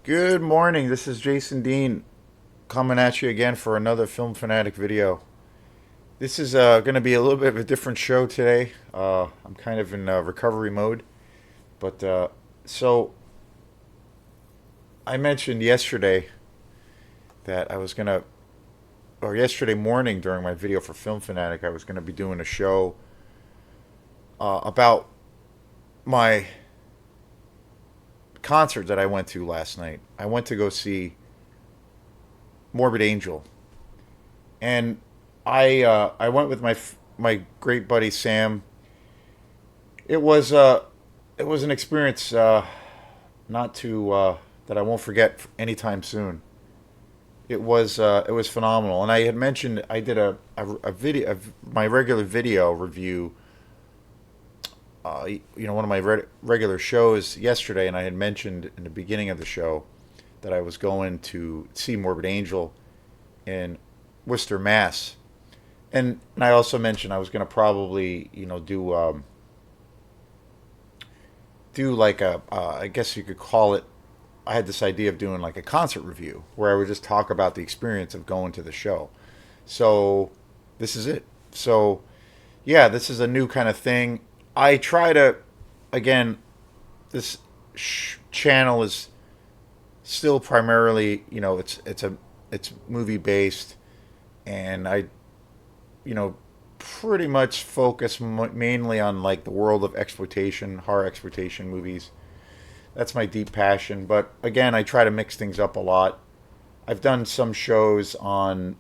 Good morning. This is Jason Dean coming at you again for another Film Fanatic video. This is going to be a little bit of a different show today. I'm kind of in recovery mode, but so I mentioned yesterday that I was going to, or yesterday morning during my video for Film Fanatic, I was going to be doing a show about my concert that I went to last night. I went to go see Morbid Angel, and I went with my great buddy Sam. It was it was an experience not to that I won't forget anytime soon. It was phenomenal, and I had mentioned I did a video of my regular video review. One of my regular shows yesterday, and I had mentioned in the beginning of the show that I was going to see Morbid Angel in Worcester, Mass. And I also mentioned I was going to probably do like a I guess you could call it. I had this idea of doing like a concert review where I would just talk about the experience of going to the show. So this is it. So yeah, this is a new kind of thing. I try to, again, this channel is still primarily, it's movie based, and I pretty much focus mainly on like the world of exploitation, horror exploitation movies. That's my deep passion. But again, I try to mix things up a lot. I've done some shows on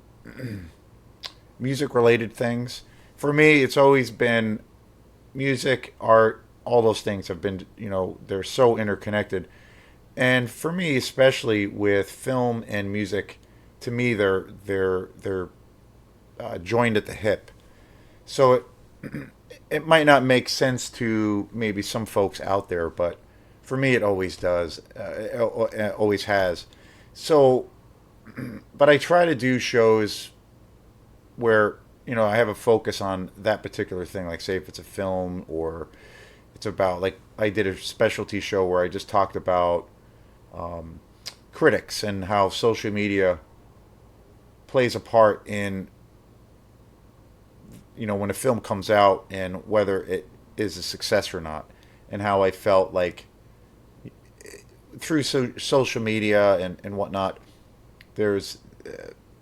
music related things. For me, it's always been music, art, all those things have been, they're so interconnected. And for me, especially with film and music, to me, they're joined at the hip. So it might not make sense to maybe some folks out there, but for me, it always does. It always has. So, but I try to do shows where I have a focus on that particular thing. Like, say, if it's a film or it's about, like, I did a specialty show where I just talked about critics and how social media plays a part in when a film comes out and whether it is a success or not, and how I felt like through social media and whatnot, there's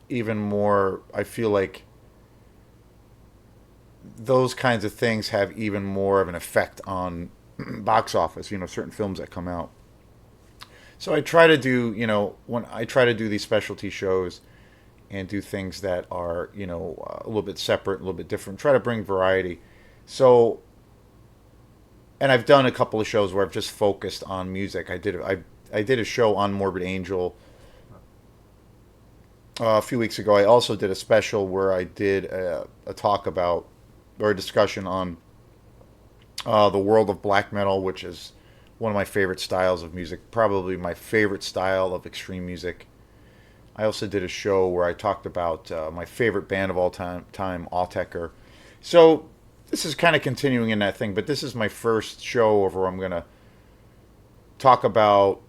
even more. I feel like those kinds of things have even more of an effect on box office. Certain films that come out. So I try to do, when I try to do these specialty shows and do things that are, a little bit separate, a little bit different. Try to bring variety. So, and I've done a couple of shows where I've just focused on music. I did a show on Morbid Angel a few weeks ago. I also did a special where I did a talk about or a discussion on the world of black metal, which is one of my favorite styles of music, probably my favorite style of extreme music. I also did a show where I talked about my favorite band of all time, Alltecker. So this is kind of continuing in that thing, but this is my first show where I'm going to talk about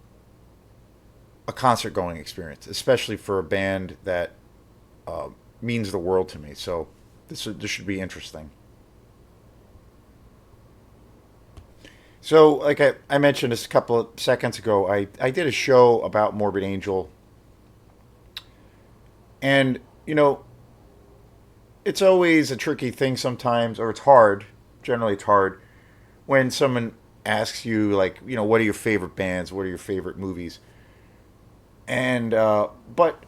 a concert going experience, especially for a band that means the world to me. So this should be interesting. So, like I mentioned this a couple of seconds ago, I did a show about Morbid Angel. And, it's always a tricky thing sometimes, or it's hard. Generally, it's hard when someone asks you, like, what are your favorite bands? What are your favorite movies? And, but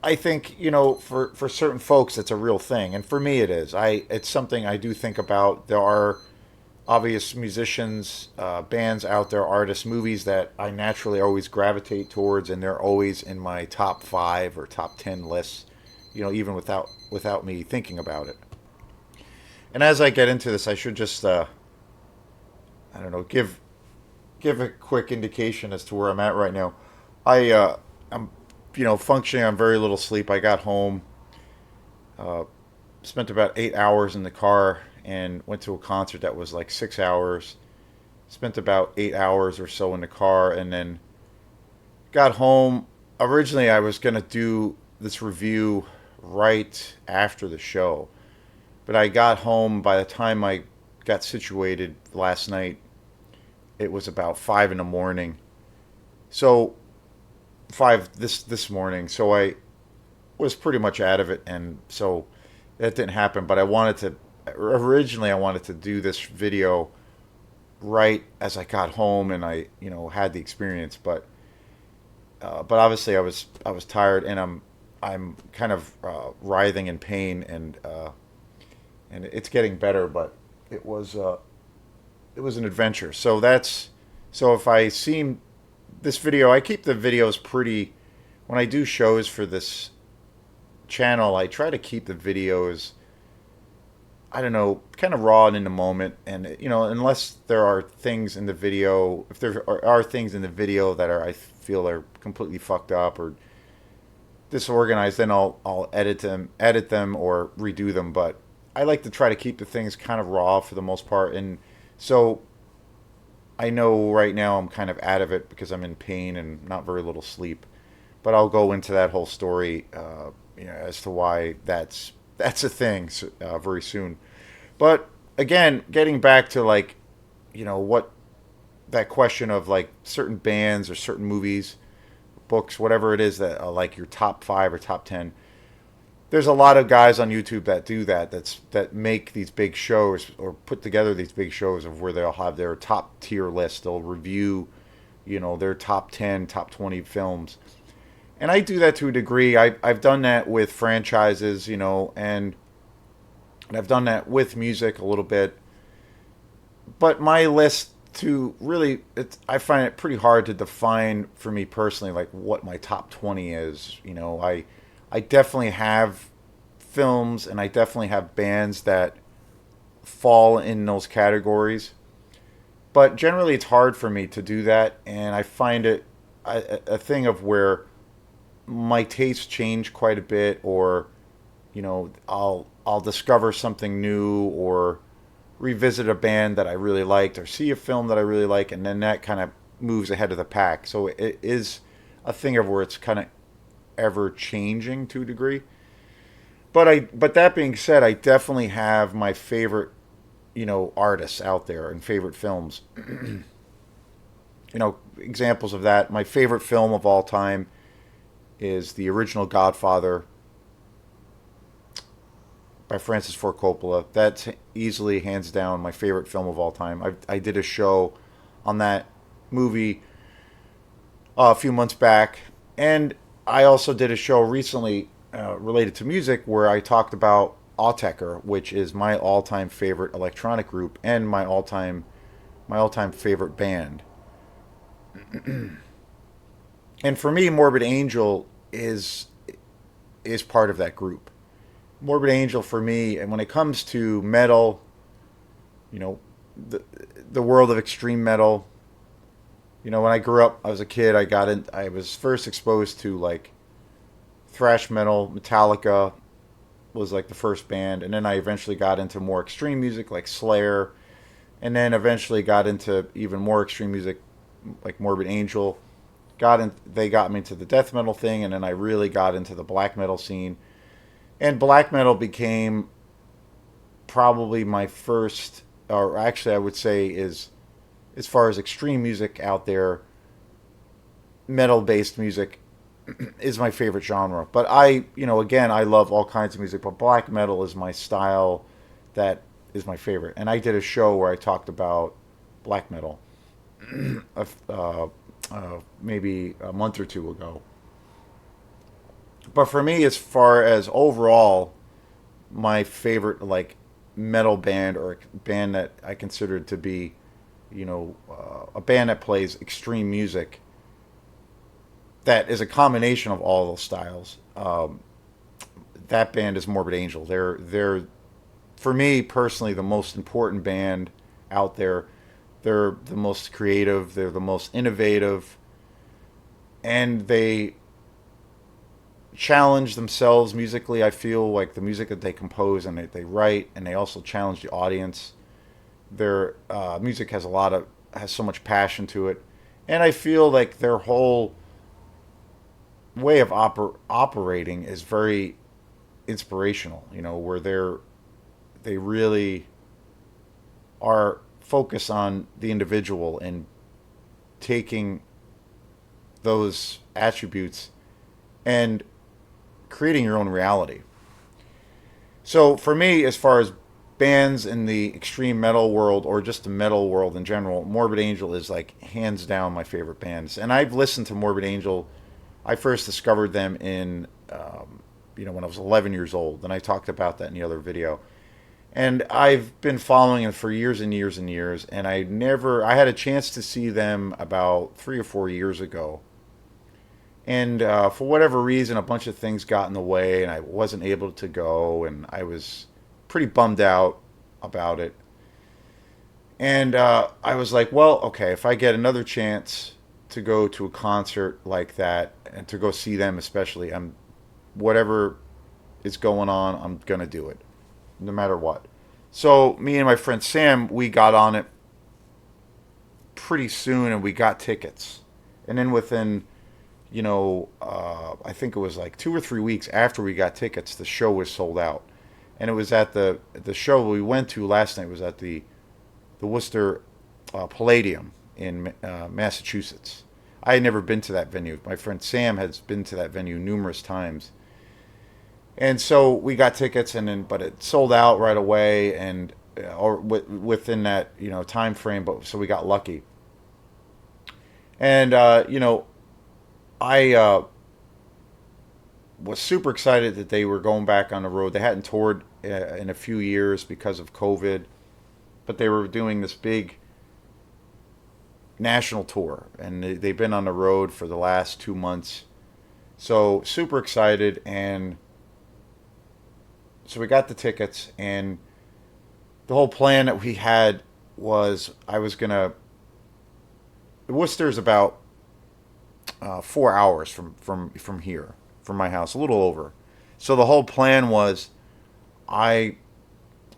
I think, for certain folks, it's a real thing. And for me, it is. It's something I do think about. There are obvious musicians, bands out there, artists, movies that I naturally always gravitate towards, and they're always in my top 5 or top 10 lists. Even without me thinking about it. And as I get into this, I should just I don't know, give a quick indication as to where I'm at right now. I'm functioning on very little sleep. I got home, uh, spent about 8 hours in the car, and went to a concert that was like 6 hours. Spent about 8 hours or so in the car, and then got home. Originally, I was gonna do this review right after the show, but I got home. By the time I got situated last night, it was about 5 in the morning. So five this morning. So I was pretty much out of it, and so that didn't happen. But I wanted to originally I wanted to do this video right as I got home and I had the experience, but obviously I was tired and I'm kind of writhing in pain and it's getting better, but it was uh, it was an adventure. So if I seem this video, I keep the videos pretty. When I do shows for this channel, I try to keep the videos, I don't know, kind of raw and in the moment. And unless there are things in the video, if there are things in the video that I feel are completely fucked up or disorganized, then I'll edit them or redo them. But I like to try to keep the things kind of raw for the most part. And so I know right now I'm kind of out of it because I'm in pain and not very little sleep. But I'll go into that whole story, as to why that's a thing very soon. But again, getting back to like, what that question of like certain bands or certain movies, books, whatever it is that like your top five or top 10. There's a lot of guys on YouTube that do that. That make these big shows or put together these big shows of where they'll have their top tier list. They'll review, their top 10, top 20 films. And I do that to a degree. I've done that with franchises, and I've done that with music a little bit. But my list to really, I find it pretty hard to define for me personally, like what my top 20 is. I definitely have films and I definitely have bands that fall in those categories. But generally, it's hard for me to do that, and I find it a thing of where my tastes change quite a bit, or I'll discover something new, or revisit a band that I really liked, or see a film that I really like, and then that kind of moves ahead of the pack. So it is a thing of where it's kind of ever changing to a degree. But that being said, I definitely have my favorite artists out there and favorite films. Examples of that. My favorite film of all time is the original Godfather by Francis Ford Coppola. That's easily, hands down, my favorite film of all time. I did a show on that movie a few months back, and I also did a show recently related to music where I talked about Autechre, which is my all-time favorite electronic group and my all-time favorite band. And for me, Morbid Angel is part of that group. Morbid Angel for me, and when it comes to metal, you know, the the world of extreme metal. When I grew up, I was a kid. I was first exposed to like thrash metal. Metallica was like the first band, and then I eventually got into more extreme music like Slayer, and then eventually got into even more extreme music like Morbid Angel. They got me into the death metal thing, and then I really got into the black metal scene. And black metal became probably my first, or actually I would say is, as far as extreme music out there, metal based music is my favorite genre. But again, I love all kinds of music, but black metal is my style that is my favorite. And I did a show where I talked about black metal maybe a month or two ago. But for me, as far as overall, my favorite like metal band, or a band that I consider to be, a band that plays extreme music, that is a combination of all those styles. That band is Morbid Angel. They're for me personally the most important band out there. They're the most creative. They're the most innovative, and they challenge themselves musically. I feel like the music that they compose and they write, and they also challenge the audience. Their music has so much passion to it, and I feel like their whole way of operating is very inspirational. Where they really are focused on the individual and taking those attributes and creating your own reality. So for me, as far as bands in the extreme metal world or just the metal world in general, Morbid Angel is like hands down my favorite bands. And I've listened to Morbid Angel. I first discovered them in, when I was 11 years old, and I talked about that in the other video. And I've been following them for years and years and years. And I had a chance to see them about 3 or 4 years ago. And for whatever reason, a bunch of things got in the way, and I wasn't able to go, and I was pretty bummed out about it. And I was like, well, okay, if I get another chance to go to a concert like that and to go see them, especially, whatever is going on, I'm gonna do it, no matter what. So me and my friend Sam, we got on it pretty soon, and we got tickets. And then within I think it was like 2 or 3 weeks after we got tickets, the show was sold out. And it was at the show we went to last night was at the Worcester Palladium in Massachusetts. I had never been to that venue. My friend Sam has been to that venue numerous times. And so we got tickets, but it sold out right away, and or within that time frame. But so we got lucky, and I was super excited that they were going back on the road. They hadn't toured in a few years because of COVID, but they were doing this big national tour, and they've been on the road for the last 2 months. So super excited, and so we got the tickets, and the whole plan that we had was I was gonna. Worcester's about 4 hours from here, from my house, a little over. So the whole plan was I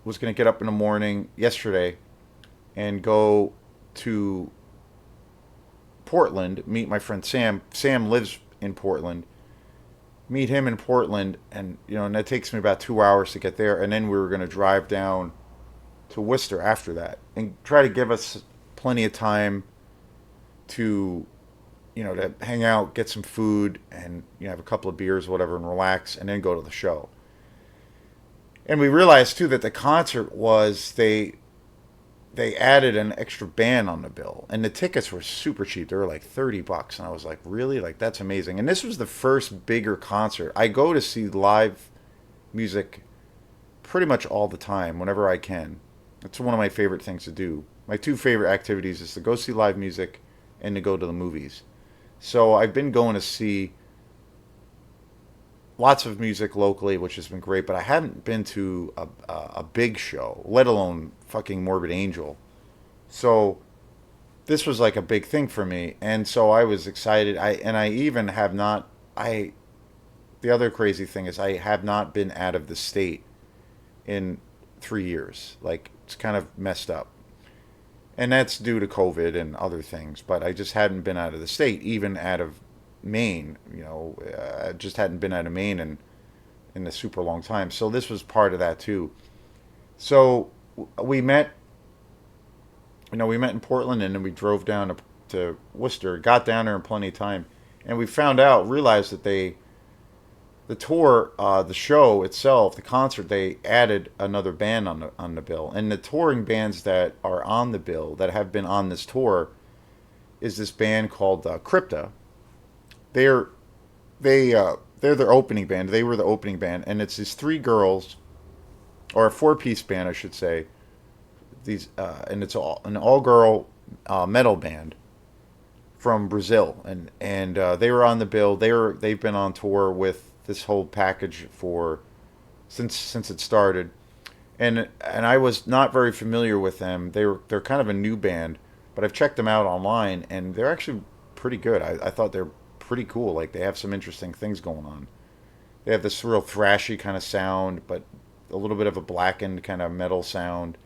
was going to get up in the morning yesterday and go to Portland, meet my friend Sam. Sam lives in Portland. Meet him in Portland, and that takes me about 2 hours to get there. And then we were going to drive down to Worcester after that and try to give us plenty of time to to hang out, get some food, and have a couple of beers, whatever, and relax, and then go to the show. And we realized too that the concert was they added an extra band on the bill, and the tickets were super cheap. They were like $30, and I was like, really? Like, that's amazing. And this was the first bigger concert. I go to see live music pretty much all the time, whenever I can. It's one of my favorite things to do. My two favorite activities is to go see live music and to go to the movies. So I've been going to see lots of music locally, which has been great, but I hadn't been to a big show, let alone fucking Morbid Angel. So this was like a big thing for me, and so I was excited. I even have not. The other crazy thing is I have not been out of the state in 3 years. Like, it's kind of messed up. And that's due to COVID and other things. But I just hadn't been out of the state, even out of Maine. I just hadn't been out of Maine in a super long time. So this was part of that too. So we met. We met in Portland, and then we drove down to Worcester. Got down there in plenty of time, and we realized that the tour, the show itself, the concert, they added another band on the bill. And the touring bands that are on the bill, that have been on this tour, is this band called Crypta. They're their opening band. They were the opening band, and it's these three girls, or a four-piece band, I should say. And it's an all-girl metal band from Brazil, and they were on the bill. They've been on tour with this whole package since it started, and I was not very familiar with them. They're kind of a new band, but I've checked them out online, and they're actually pretty good. I thought they're pretty cool. Like, they have some interesting things going on. They have this real thrashy kind of sound, but a little bit of a blackened kind of metal sound.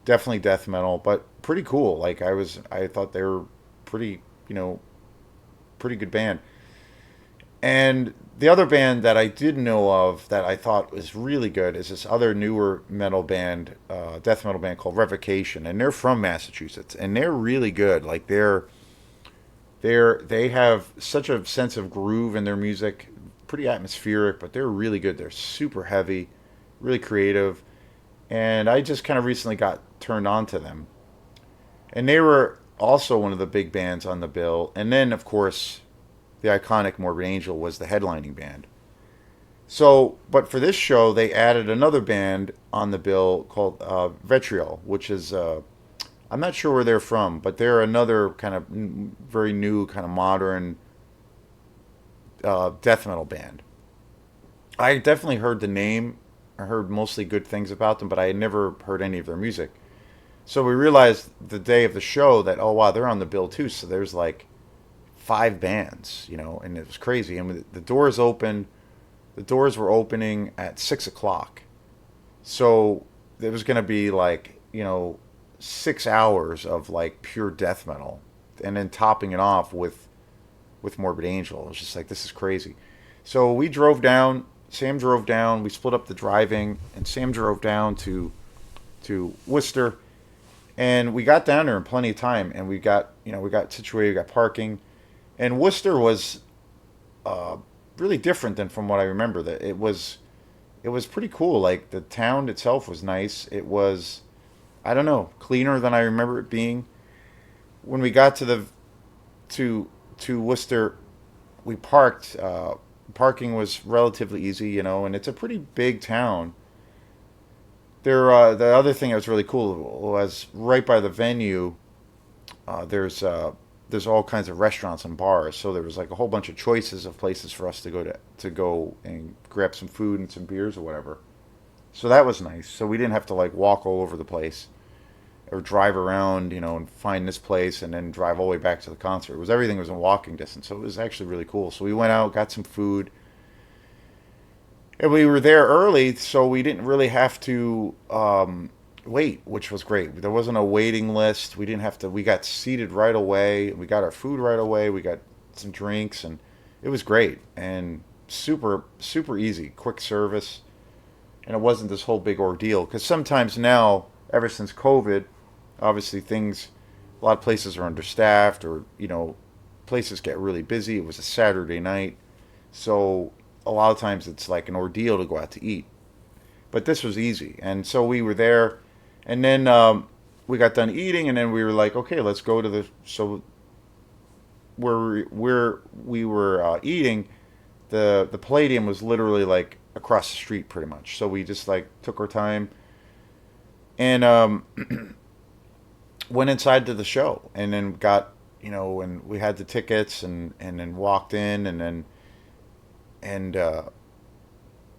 Definitely death metal, but pretty cool. Like, I thought they were pretty good band. And the other band that I did know of that I thought was really good is this other newer metal band, death metal band called Revocation, and they're from Massachusetts, and they're really good. Like they have such a sense of groove in their music, pretty atmospheric, but they're really good. They're super heavy, really creative, and I just kind of recently got turned on to them. And they were also one of the big bands on the bill. And then, of course, the iconic Morbid Angel was the headlining band. So, but for this show, they added another band on the bill called Vitriol, which is I'm not sure where they're from, but they're another kind of very new, kind of modern death metal band. I definitely heard the name. I heard mostly good things about them, but I had never heard any of their music. So we realized the day of the show that, oh wow, they're on the bill too. So there's like five bands, and it was crazy. And the doors opened. The doors were opening at 6 o'clock. So there was going to be like 6 hours of like pure death metal, and then topping it off with Morbid Angel. It was just like, this is crazy. So we drove down. Sam drove down. We split up the driving, and Sam drove down to Worcester, and we got down there in plenty of time. And we got situated. We got parking, and Worcester was really different than from what I remember. That it was pretty cool. Like the town itself was nice. It was, I don't know, cleaner than I remember it being. When we got to Worcester, we parked. Parking was relatively easy, and it's a pretty big town. The other thing that was really cool was right by the venue. There's all kinds of restaurants and bars, so there was like a whole bunch of choices of places for us to go and grab some food and some beers or whatever. So that was nice. So we didn't have to like walk all over the place or drive around, and find this place and then drive all the way back to the concert. Everything was in walking distance, so it was actually really cool. So we went out, got some food, and we were there early, so we didn't really have to wait, which was great. There wasn't a waiting list. We didn't have to. We got seated right away. We got our food right away. We got some drinks, and it was great and super super easy, quick service, and it wasn't this whole big ordeal. Because sometimes now, ever since COVID, obviously a lot of places are understaffed, or places get really busy. It was a Saturday night, so a lot of times it's like an ordeal to go out to eat. But this was easy, and so we were there, and then we got done eating, and then we were like, okay, let's go to the so where we were eating. The Palladium was literally like across the street, pretty much. So we just like took our time and went inside to the show, and then got and we had the tickets, and then walked in, and then and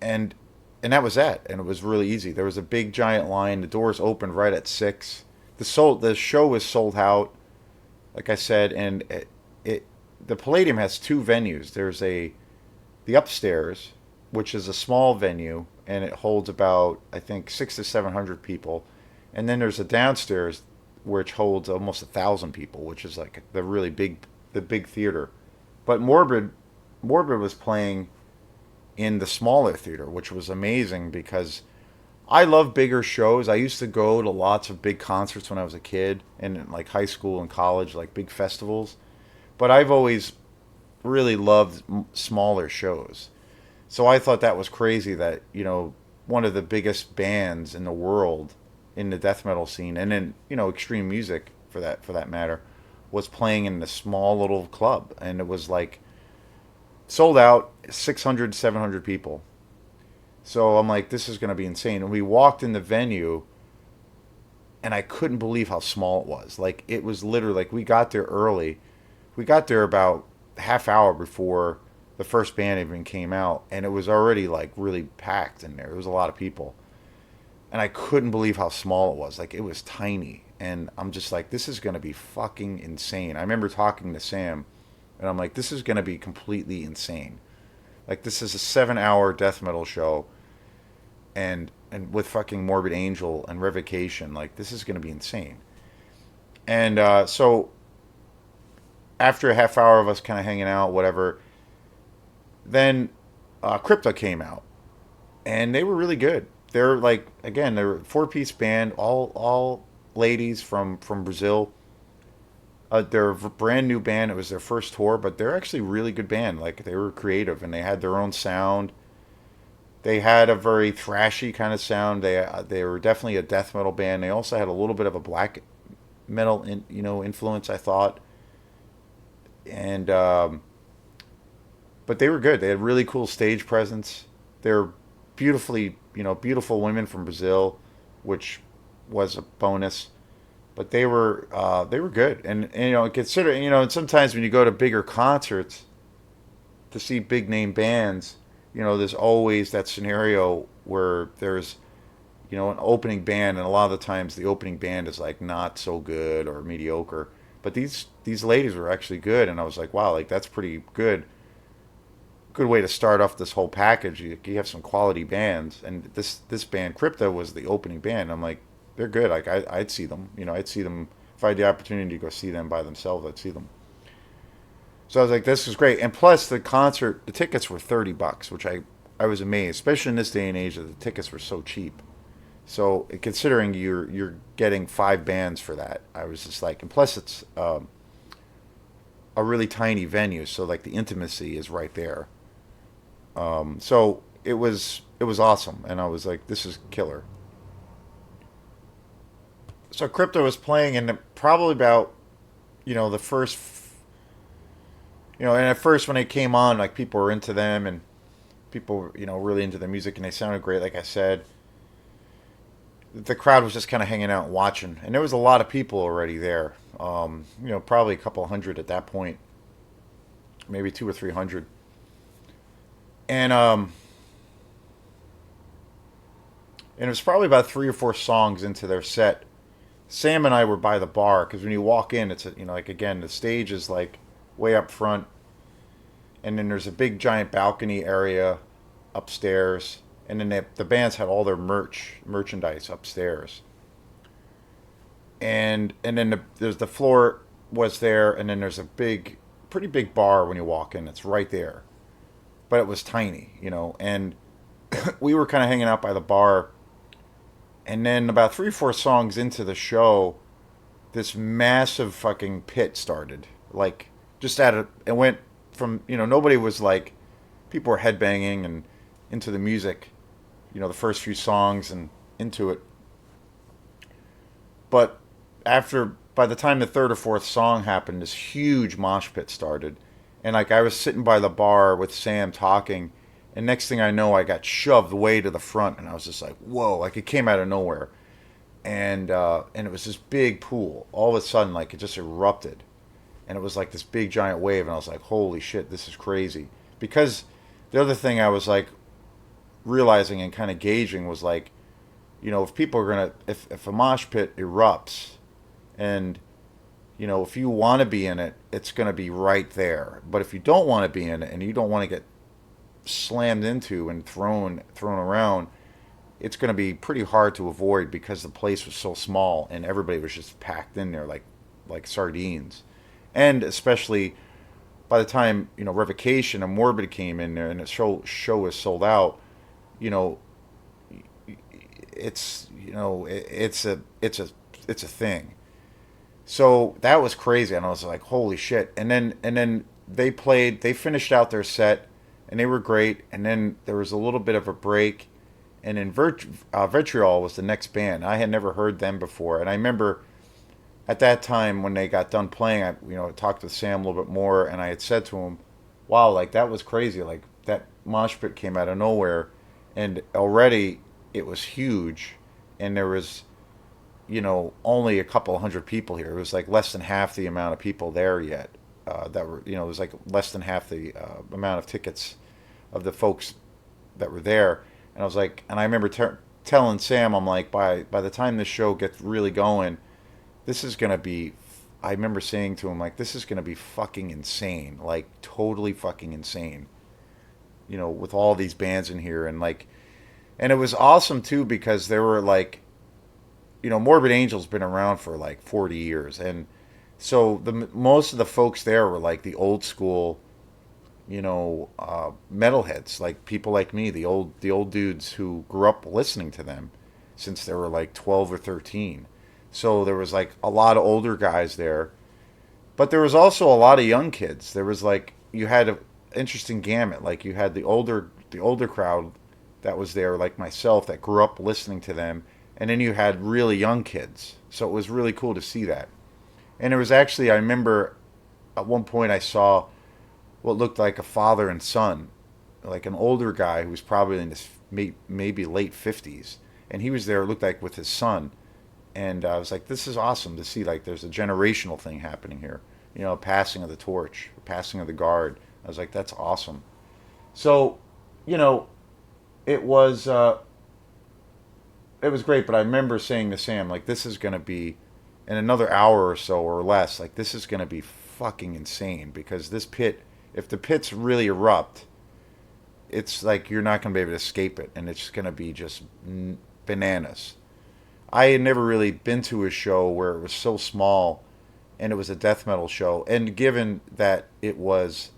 and and that was that. And it was really easy. There was a big giant line. The doors opened right at 6. The show was sold out, like I said, and the Palladium has two venues. There's the upstairs, which is a small venue, and it holds about, I think, 600 to 700 people, and then there's a downstairs which holds almost 1,000 people, which is like the big theater. But Morbid was playing in the smaller theater, which was amazing because I love bigger shows. I used to go to lots of big concerts when I was a kid, and in like high school and college, like big festivals. But I've always really loved smaller shows. So I thought that was crazy that, one of the biggest bands in the world in the death metal scene, and in, extreme music for that matter, was playing in the small little club, and it was like sold out, 600 700 people. So I'm like, this is going to be insane. And we walked in the venue, and I couldn't believe how small it was. Like, it was literally like, we got there early. We got there about half hour before the first band even came out, and it was already like really packed in there. There was a lot of people, and I couldn't believe how small it was. Like, it was tiny, and I'm just like, this is going to be fucking insane. I remember talking to Sam, and I'm like, this is going to be completely insane. Like, this is a 7-hour death metal show, and with fucking Morbid Angel and Revocation, like, this is going to be insane. And so after a half hour of us kind of hanging out, whatever, then Crypto came out, and they were really good. They're like, again, they're a four-piece band, all ladies from Brazil. They're a brand new band. It was their first tour, but they're actually a really good band. Like, they were creative and they had their own sound. They had a very thrashy kind of sound. They were definitely a death metal band. They also had a little bit of a black metal influence, I thought. And but they were good. They had really cool stage presence. They're beautifully, beautiful women from Brazil, which was a bonus. But they were good, and consider, and sometimes when you go to bigger concerts to see big name bands, there's always that scenario where there's an opening band, and a lot of the times the opening band is like not so good or mediocre. But these ladies were actually good, and I was like, wow, like that's pretty good. Good way to start off this whole package. You have some quality bands, and this band Crypto was the opening band. I'm like, they're good. Like I'd see them. I'd see them if I had the opportunity to go see them by themselves. I'd see them. So I was like, this is great. And plus the tickets were $30, which I was amazed, especially in this day and age that the tickets were so cheap. So considering you're getting five bands for that, I was just like, and plus it's a really tiny venue, so like the intimacy is right there. So it was awesome, and I was like, this is killer. So Crypto was playing, and probably about the first, and at first when they came on, like people were into them, and people were, really into the music, and they sounded great. Like I said, the crowd was just kind of hanging out and watching, and there was a lot of people already there. Probably a couple hundred at that point, maybe two or three hundred, and it was probably about three or four songs into their set. Sam and I were by the bar because when you walk in, it's like again the stage is like way up front, and then there's a big giant balcony area upstairs, and then the bands had all their merchandise upstairs, and then there's the floor was there, and then there's a pretty big bar when you walk in. It's right there, but it was tiny, and we were kind of hanging out by the bar. And then about three or four songs into the show, this massive fucking pit started. Like, just it went from, nobody was like, people were headbanging and into the music, the first few songs and into it. But by the time the third or fourth song happened, this huge mosh pit started. And like, I was sitting by the bar with Sam talking, and next thing I know, I got shoved way to the front, and I was just like, whoa, like it came out of nowhere. And it was this big pool. All of a sudden, like it just erupted. And it was like this big giant wave, and I was like, holy shit, this is crazy. Because the other thing I was like realizing and kind of gauging was like, if people are going to, if a mosh pit erupts, and, if you want to be in it, it's going to be right there. But if you don't want to be in it, and you don't want to get slammed into and thrown around, it's going to be pretty hard to avoid because the place was so small and everybody was just packed in there like sardines. And especially by the time Revocation and Morbid came in there and the show was sold out, you know it's a thing. So that was crazy, and I was like, holy shit. And then they finished out their set, and they were great. And then there was a little bit of a break, and then Vitriol was the next band. I had never heard them before, and I remember at that time when they got done playing, I talked to Sam a little bit more, and I had said to him, "Wow, like that was crazy. Like that mosh pit came out of nowhere, and already it was huge, and there was." Only a couple hundred people here. It was like less than half the amount of people there yet. That were, it was like less than half the amount of tickets of the folks that were there. And I was like, and I remember telling Sam, I'm like, by the time this show gets really going, this is gonna be. I remember saying to him, like, this is gonna be fucking insane, like totally fucking insane. With all these bands in here, and it was awesome too because there were like. Morbid Angel's been around for like 40 years, and so most of the folks there were like the old school, metalheads, like people like me, the old dudes who grew up listening to them since they were like 12 or 13. So there was like a lot of older guys there, but there was also a lot of young kids. There was like you had an interesting gamut. Like you had the older crowd that was there, like myself, that grew up listening to them, and then you had really young kids. So it was really cool to see that. And it was actually, I remember at one point I saw what looked like a father and son, like an older guy who was probably in his maybe late 50s, and he was there. It looked like with his son, and I was like, this is awesome to see. Like there's a generational thing happening here. Passing of the torch, passing of the guard. I was like, that's awesome. So, you know, it was uh, it was great. But I remember saying to Sam, like, this is gonna be in another hour or so or less. Like this is gonna be fucking insane because this pit, if the pits really erupt, it's like you're not gonna be able to escape it, and it's gonna be just bananas. I had never really been to a show where it was so small and it was a death metal show. And given that it was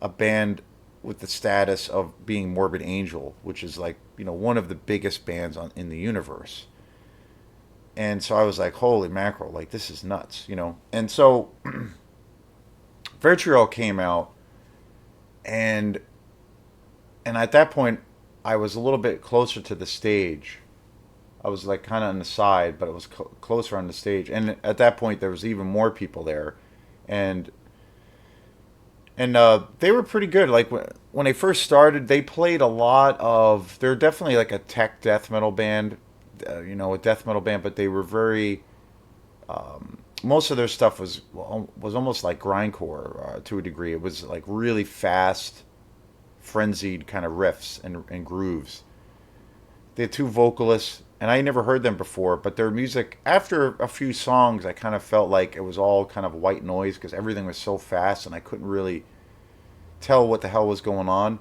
a band with the status of being Morbid Angel, which is like, one of the biggest bands in the universe. And so I was like, holy mackerel, like this is nuts. And so Vitriol came out, and at that point I was a little bit closer to the stage. I was like kind of on the side, but it was closer on the stage. And at that point, there was even more people there, and they were pretty good. Like when they first started, they played a lot of. They're definitely like a tech death metal band, a death metal band, but they were very. Most of their stuff was almost like grindcore to a degree. It was like really fast, frenzied kind of riffs and grooves. They had two vocalists, and I never heard them before, but their music, after a few songs, I kind of felt like it was all kind of white noise because everything was so fast and I couldn't really tell what the hell was going on.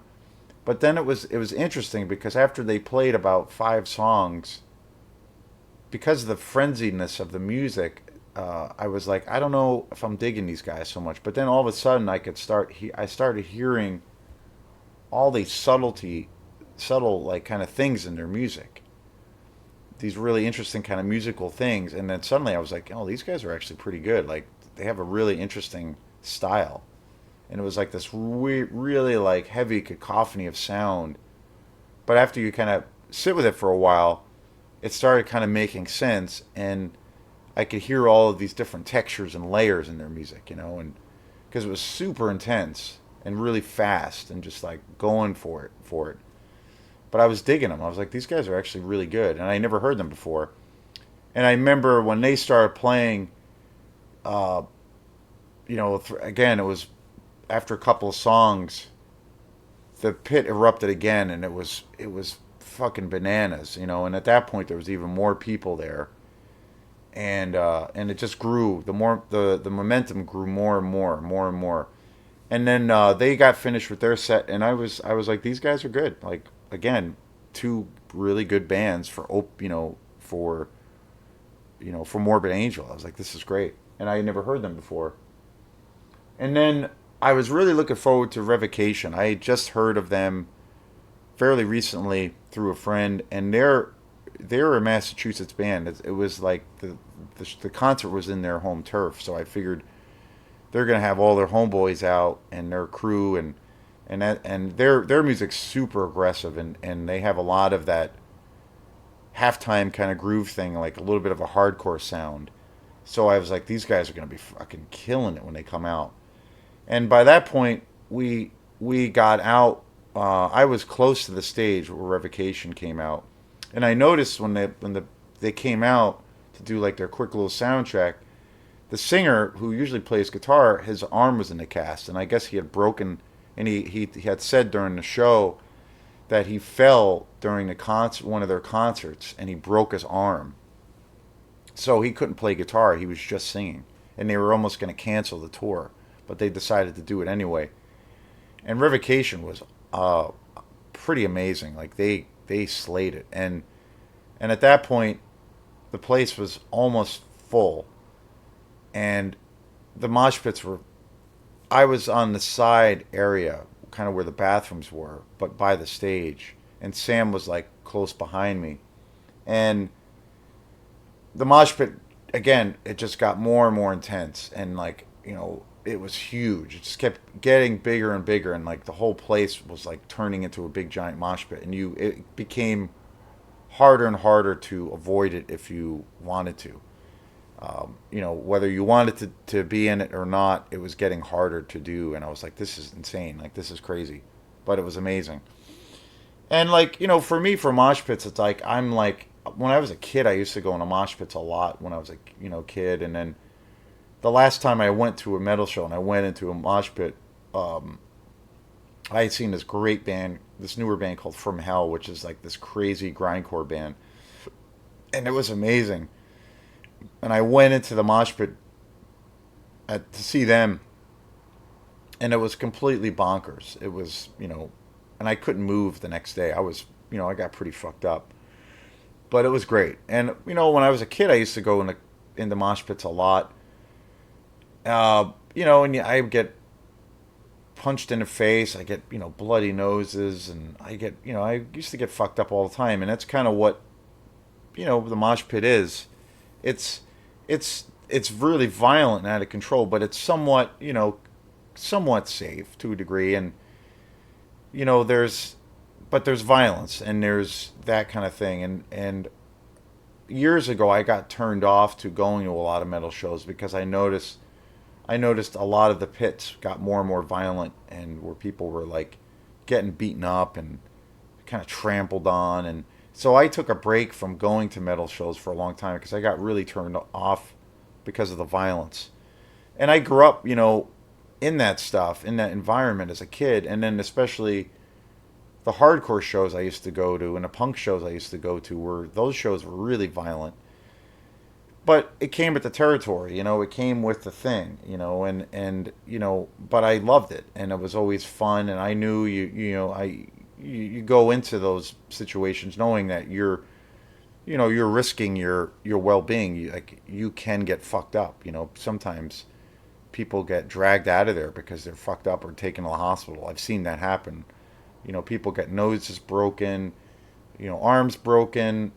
But then it was interesting because after they played about 5 songs, because of the frenziedness of the music, I was like, I don't know if I'm digging these guys so much. But then all of a sudden, I started hearing all these subtle like kind of things in their music, these really interesting kind of musical things. And then suddenly I was like, oh, these guys are actually pretty good. Like they have a really interesting style. And it was like this really like heavy cacophony of sound. But after you kind of sit with it for a while, it started kind of making sense, and I could hear all of these different textures and layers in their music, and because it was super intense and really fast and just like going for it. But I was digging them. I was like, these guys are actually really good, and I never heard them before. And I remember when they started playing, uh, again, it was after a couple of songs, the pit erupted again, and it was fucking bananas. And at that point, there was even more people there, and it just grew. The momentum grew more and more, more and more. And then they got finished with their set, and I was like, these guys are good. Like again, two really good bands for Morbid Angel. I was like, this is great, and I had never heard them before. And then I was really looking forward to Revocation. I had just heard of them fairly recently through a friend, and they're a Massachusetts band. It was like the concert was in their home turf, so I figured they're gonna have all their homeboys out and their crew, and their music's super aggressive, and they have a lot of that halftime kind of groove thing, like a little bit of a hardcore sound. So I was like, these guys are gonna be fucking killing it when they come out. And by that point, we got out. I was close to the stage where Revocation came out, and I noticed when they came out to do like their quick little sound check, the singer who usually plays guitar, his arm was in a cast, and I guess he had broken. And he had said during the show that he fell during the concert, one of their concerts, and he broke his arm. So he couldn't play guitar; he was just singing, and they were almost going to cancel the tour, but they decided to do it anyway. And Revocation was pretty amazing. Like they slayed it, and at that point, the place was almost full, and the mosh pits were I was on the side area, kind of where the bathrooms were, but by the stage, and Sam was like close behind me, and the mosh pit again, it just got more and more intense, and like it was huge. It just kept getting bigger and bigger, and like the whole place was like turning into a big giant mosh pit, and it became harder and harder to avoid it if you wanted to. Whether you wanted to be in it or not, it was getting harder to do, and I was like, this is insane, like this is crazy, but it was amazing. And like for me, for mosh pits, it's like I'm like when I was a kid, I used to go into mosh pits a lot when I was a kid, and then the last time I went to a metal show and I went into a mosh pit, um, I had seen this great band, this newer band called From Hell, which is like this crazy grindcore band, and it was amazing. And I went into the mosh pit to see them, and it was completely bonkers. It was and I couldn't move the next day. I was I got pretty fucked up, but it was great. And when I was a kid, I used to go into mosh pits a lot. And I get punched in the face. I get bloody noses, and I used to get fucked up all the time. And that's kind of what the mosh pit is. It's it's really violent and out of control, but it's somewhat safe to a degree. And there's there's violence and there's that kind of thing. And years ago, I got turned off to going to a lot of metal shows because I noticed a lot of the pits got more and more violent, and where people were like getting beaten up and kind of trampled on. And so I took a break from going to metal shows for a long time because I got really turned off because of the violence. And I grew up, in that stuff, in that environment as a kid, and then especially the hardcore shows I used to go to and the punk shows I used to go to were those shows were really violent. But it came with the territory, it came with the thing, and but I loved it, and it was always fun, and I knew you go into those situations knowing that you're risking your well-being. You can get fucked up, sometimes people get dragged out of there because they're fucked up or taken to the hospital. I've seen that happen. People get noses broken, arms broken,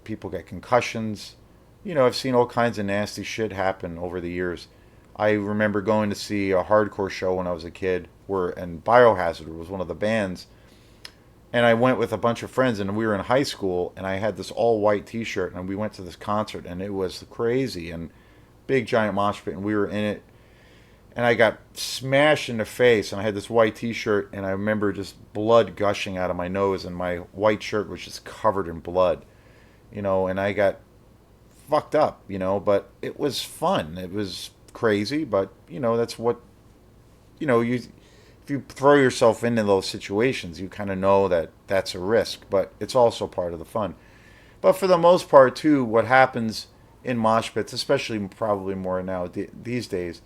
people get concussions. I've seen all kinds of nasty shit happen over the years. I remember going to see a hardcore show when I was a kid, and Biohazard was one of the bands. And I went with a bunch of friends, and we were in high school, and I had this all-white T-shirt, and we went to this concert, and it was crazy, and big giant mosh pit, and we were in it, and I got smashed in the face, and I had this white T-shirt, and I remember just blood gushing out of my nose, and my white shirt was just covered in blood, and I got fucked up, but it was fun. It was crazy, but that's what you if you throw yourself into those situations, you kind of know that that's a risk, but it's also part of the fun. But for the most part, too, what happens in mosh pits, especially probably more now these days,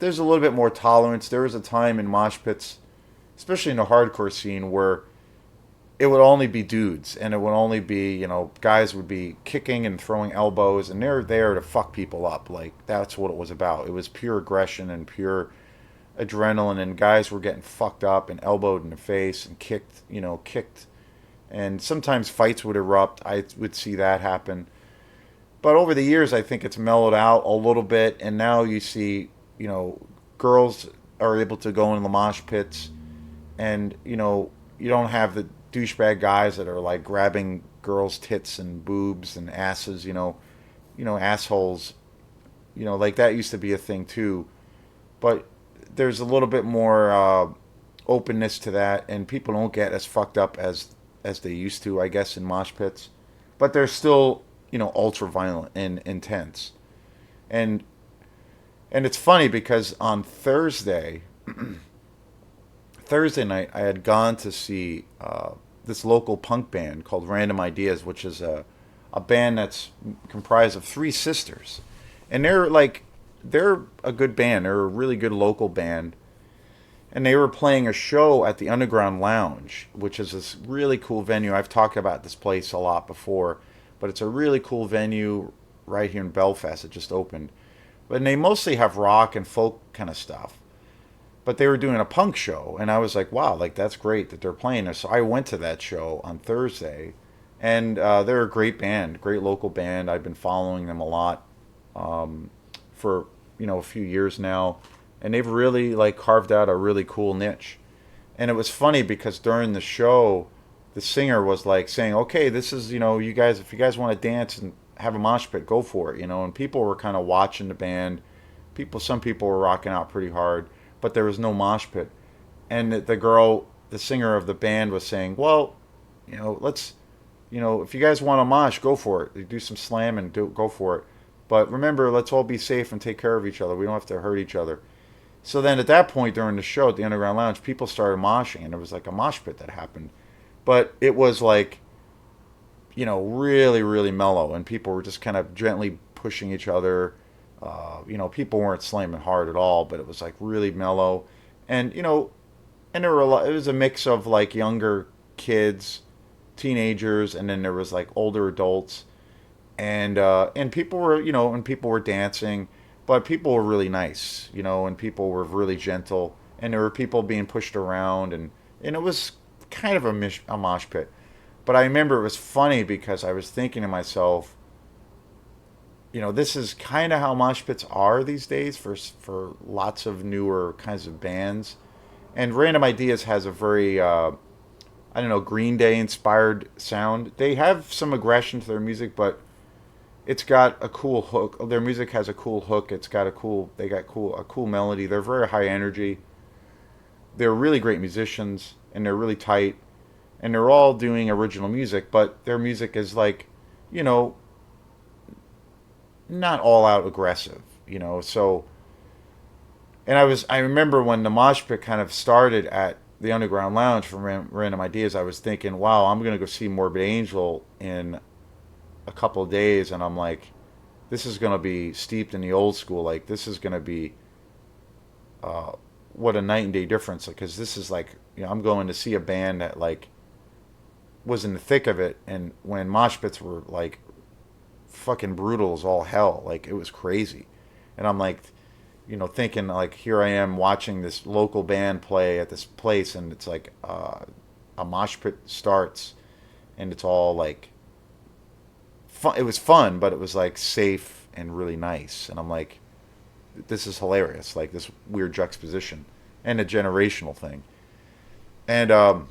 there's a little bit more tolerance. There was a time in mosh pits, especially in the hardcore scene, where it would only be dudes, and it would only be, guys would be kicking and throwing elbows, and they're there to fuck people up. Like, that's what it was about. It was pure aggression and pure adrenaline, and guys were getting fucked up and elbowed in the face and kicked. And sometimes fights would erupt. I would see that happen. But over the years, I think it's mellowed out a little bit, and now you see, girls are able to go into the mosh pits, and, you don't have the douchebag guys that are like grabbing girls' tits and boobs and asses, assholes, like that used to be a thing too. But there's a little bit more openness to that, and people don't get as fucked up as they used to, I guess, in mosh pits. But they're still, ultra violent and intense. And it's funny because on Thursday night, I had gone to see this local punk band called Random Ideas, which is a band that's comprised of three sisters, and they're a good band. They're a really good local band, and they were playing a show at the Underground Lounge, which is this really cool venue. I've talked about this place a lot before, but it's a really cool venue right here in Belfast. It just opened, but they mostly have rock and folk kind of stuff. but they were doing a punk show, and I was like, wow, like that's great that they're playing this. So I went to that show on Thursday, and they're a great band, great local band. I've been following them a lot for a few years now, and they've really like carved out a really cool niche. And it was funny because during the show, the singer was like saying, "Okay, this is you guys, if you guys want to dance and have a mosh pit, go for it." And people were kind of watching the band. Some people were rocking out pretty hard, but there was no mosh pit. And the girl, the singer of the band, was saying, "Well, let's, if you guys want a mosh, go for it. Do some slam and go for it. But remember, let's all be safe and take care of each other. We don't have to hurt each other." So then at that point during the show at the Underground Lounge, people started moshing, and it was like a mosh pit that happened. But it was like, really, really mellow, and people were just kind of gently pushing each other. People weren't slamming hard at all, but it was like really mellow. And, and there were it was a mix of like younger kids, teenagers, and then there was like older adults. And people were dancing, but people were really nice, and people were really gentle, and there were people being pushed around, and it was kind of a mosh pit. But I remember it was funny because I was thinking to myself, this is kind of how mosh pits are these days for lots of newer kinds of bands. And Random Ideas has a very I don't know, Green Day inspired sound. They have some aggression to their music, but it's got a cool hook. Their music has a cool hook. They got a cool melody. They're very high energy. They're really great musicians, and they're really tight, and they're all doing original music, but their music is like, you know, not all out aggressive. So, and I remember when the mosh pit kind of started at the Underground Lounge from Random Ideas, I was thinking, wow, I'm gonna go see Morbid Angel in a couple of days, and I'm like, this is gonna be steeped in the old school. Like, this is gonna be uh, what a night and day difference. Because this is like, I'm going to see a band that like was in the thick of it, and when mosh pits were like fucking brutal as all hell, like it was crazy, and I'm like, thinking like, here I am watching this local band play at this place, and it's like a mosh pit starts, and it's all like fun. It was fun, but it was like safe and really nice, and I'm like, this is hilarious, like this weird juxtaposition and a generational thing. And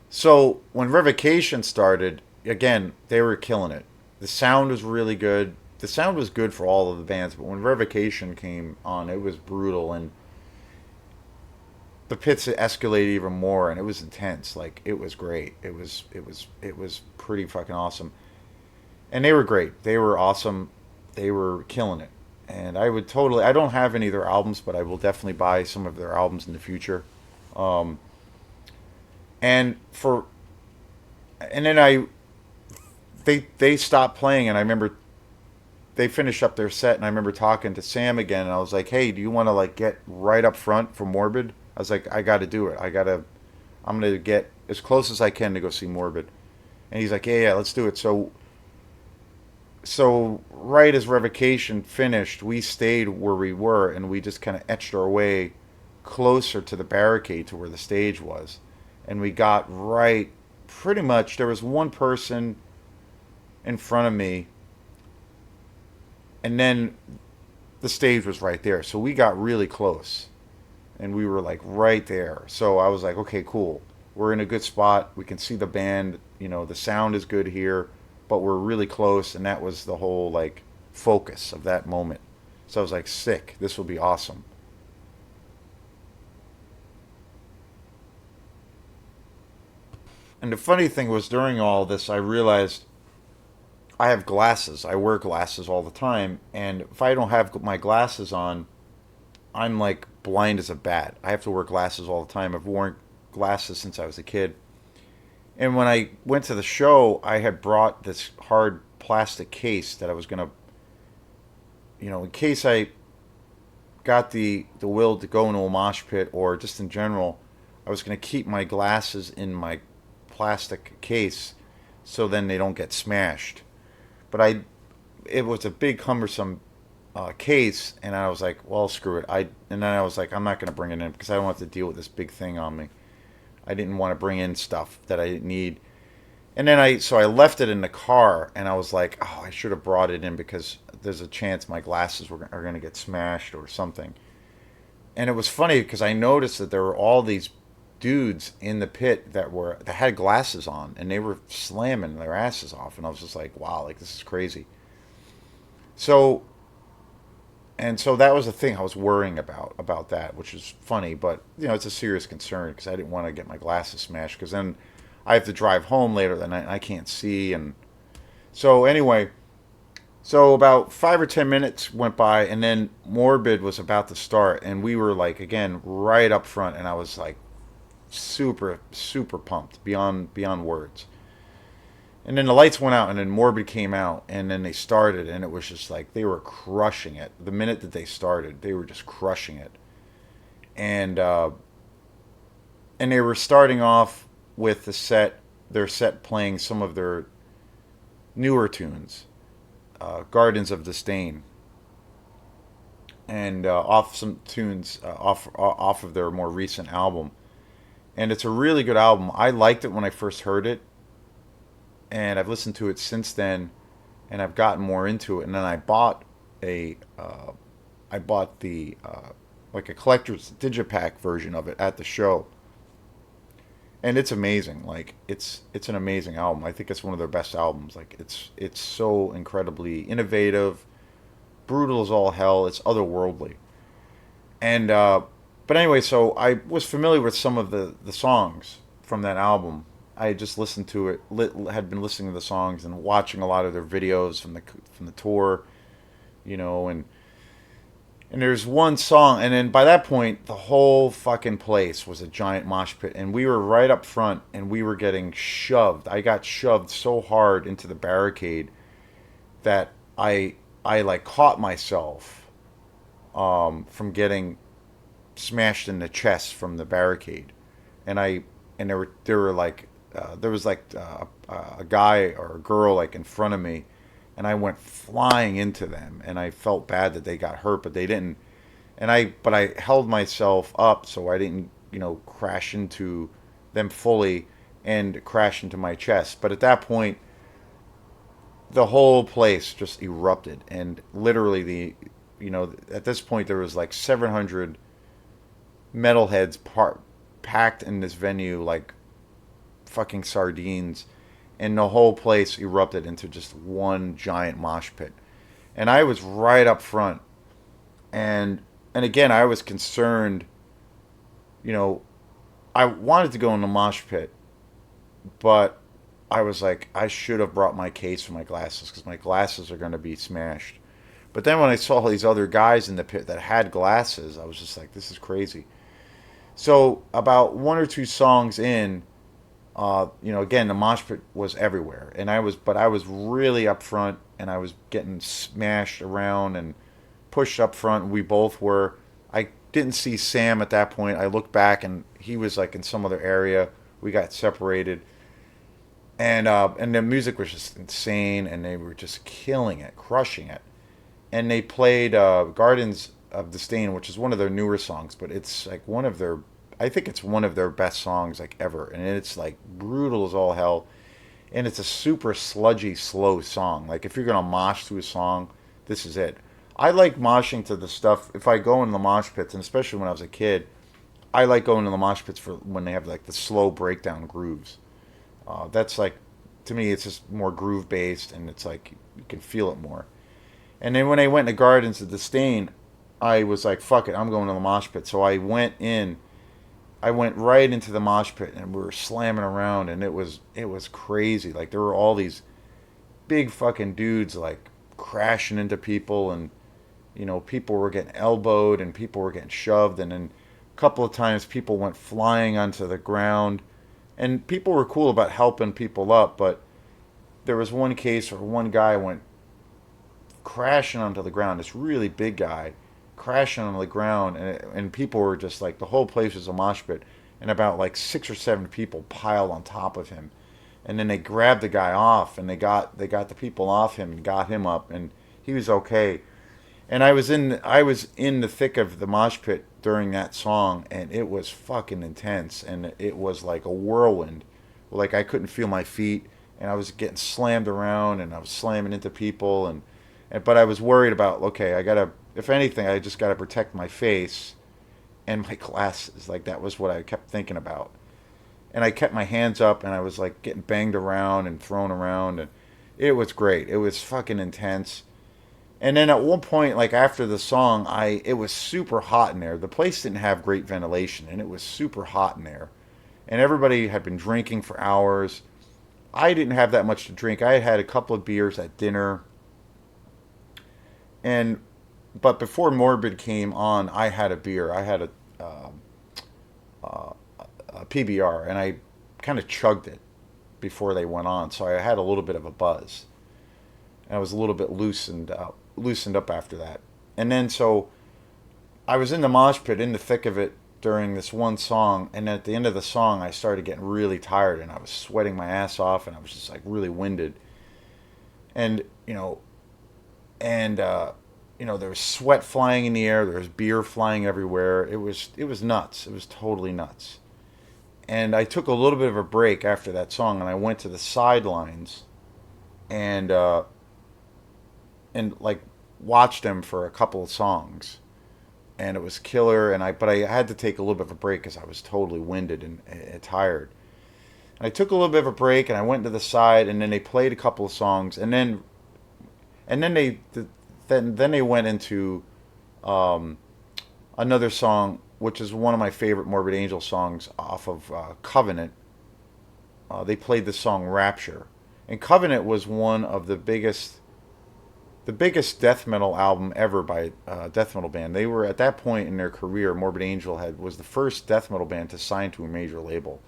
so when Revocation started, again, they were killing it. The sound was really good. The sound was good for all of the bands, but when Revocation came on, it was brutal, and the pits escalated even more, and it was intense. Like, it was great. It was pretty fucking awesome, and they were great. They were awesome. They were killing it, and I don't have any of their albums, but I will definitely buy some of their albums in the future. Um, and for and then they stopped playing, and I remember they finished up their set, and I remember talking to Sam again, and I was like, hey, do you want to like get right up front for Morbid? I was like, I got to do it. I'm gonna get as close as I can to go see Morbid. And he's like, yeah, let's do it. So right as Revocation finished, we stayed where we were, and we just kind of etched our way closer to the barricade to where the stage was, and we got right, pretty much. There was one person in front of me, and then the stage was right there. So we got really close, and we were like right there. So I was like, okay, cool. We're in a good spot. We can see the band. The sound is good here, but we're really close, and that was the whole like focus of that moment. So I was like, sick. This will be awesome. And the funny thing was, during all this, I realized I have glasses. I wear glasses all the time, and if I don't have my glasses on, I'm like blind as a bat. I have to wear glasses all the time. I've worn glasses since I was a kid. And when I went to the show, I had brought this hard plastic case that I was gonna, in case I got the will to go into a mosh pit, or just in general, I was gonna keep my glasses in my plastic case, so then they don't get smashed. But it was a big cumbersome case, and I was like, well, screw it. And then I was like, I'm not gonna bring it in because I don't have to deal with this big thing on me. I didn't want to bring in stuff that I didn't need. And then I left it in the car, and I was like, oh, I should have brought it in because there's a chance my glasses are going to get smashed or something. And it was funny because I noticed that there were all these dudes in the pit that had glasses on, and they were slamming their asses off, and I was just like, wow, like this is crazy. So so that was the thing I was worrying about that, which is funny, but it's a serious concern because I didn't want to get my glasses smashed because then I have to drive home later that night and I can't see. And so anyway, so about 5 or 10 minutes went by, and then Morbid was about to start, and we were like again right up front, and I was like super super pumped beyond words. And then the lights went out, and then Morbid came out, and then they started, and it was just like they were crushing it. The minute that they started, they were just crushing it, and they were starting off with their set playing some of their newer tunes, Gardens of Disdain, and off some tunes off of their more recent album. And it's a really good album. I liked it when I first heard it, and I've listened to it since then, and I've gotten more into it. And then I bought the like a collector's digipack version of it at the show, and it's amazing. Like it's an amazing album. I think it's one of their best albums. Like it's so incredibly innovative, brutal as all hell. It's otherworldly, and but anyway, so I was familiar with some of the songs from that album. I had just listened to it, had been listening to the songs and watching a lot of their videos from the tour, and there's one song, and then by that point, the whole fucking place was a giant mosh pit, and we were right up front, and we were getting shoved. I got shoved so hard into the barricade that I like caught myself from getting smashed in the chest from the barricade, and there were like there was like a guy or a girl like in front of me, and I went flying into them, and I felt bad that they got hurt, but they didn't. But I held myself up so I didn't, crash into them fully and crash into my chest. But at that point, the whole place just erupted, and literally at this point there was like 700 metalheads packed in this venue like fucking sardines, and the whole place erupted into just one giant mosh pit. And I was right up front, and again I was concerned. You know, I wanted to go in the mosh pit, but I was like, I should have brought my case for my glasses because my glasses are going to be smashed. But then when I saw these other guys in the pit that had glasses, I was just like, this is crazy. So about one or two songs in, again the mosh pit was everywhere, and I was really up front, and I was getting smashed around and pushed up front. And we both were. I didn't see Sam at that point. I looked back, and he was like in some other area. We got separated, and the music was just insane, and they were just killing it, crushing it. And they played Gardens of Disdain, which is one of their newer songs, but it's like I think it's one of their best songs like ever, and it's like brutal as all hell, and it's a super sludgy, slow song. Like if you're gonna mosh to a song, this is it. I like moshing to the stuff. If I go in the mosh pits, and especially when I was a kid, I like going to the mosh pits for when they have like the slow breakdown grooves. That's like, to me, it's just more groove based, and it's like you can feel it more. And then when I went to Gardens of Disdain, I was like, fuck it, I'm going to the mosh pit. So I went in. I went right into the mosh pit, and we were slamming around, and it was crazy. Like there were all these big fucking dudes like crashing into people, and people were getting elbowed, and people were getting shoved, and then a couple of times people went flying onto the ground, and people were cool about helping people up, but there was one case where one guy went crashing onto the ground. This really big guy crashing on the ground, and people were just like, the whole place was a mosh pit, and about like 6 or 7 people piled on top of him, and then they grabbed the guy off, and they got the people off him and got him up, and he was okay. And I was in the thick of the mosh pit during that song, and it was fucking intense, and it was like a whirlwind. Like I couldn't feel my feet, and I was getting slammed around, and I was slamming into people, and but I was worried about, okay, I gotta, if anything, I just gotta protect my face and my glasses. Like that was what I kept thinking about, and I kept my hands up, and I was like getting banged around and thrown around, and it was great. It was fucking intense. And then at one point, like after the song, I it was super hot in there. The place didn't have great ventilation, and it was super hot in there. And everybody had been drinking for hours. I didn't have that much to drink. I had had a couple of beers at dinner, and but before Morbid came on, I had a beer. I had uh, a PBR, and I kind of chugged it before they went on, so I had a little bit of a buzz, and I was a little bit loosened up after that. And then so I was in the mosh pit in the thick of it during this one song, and at the end of the song, I started getting really tired, and I was sweating my ass off, and I was just like really winded, and and there was sweat flying in the air, there was beer flying everywhere. It was nuts. It was totally nuts. And I took a little bit of a break after that song, and I went to the sidelines, and like watched them for a couple of songs, and it was killer. But I had to take a little bit of a break because I was totally winded and tired. And I took a little bit of a break, and I went to the side, and then they played a couple of songs, and then they went into um, another song, which is one of my favorite Morbid Angel songs off of Covenant. They played the song Rapture, and Covenant was one of the biggest death metal album ever by a death metal band. They were at that point in their career. Morbid Angel was the first death metal band to sign to a major label,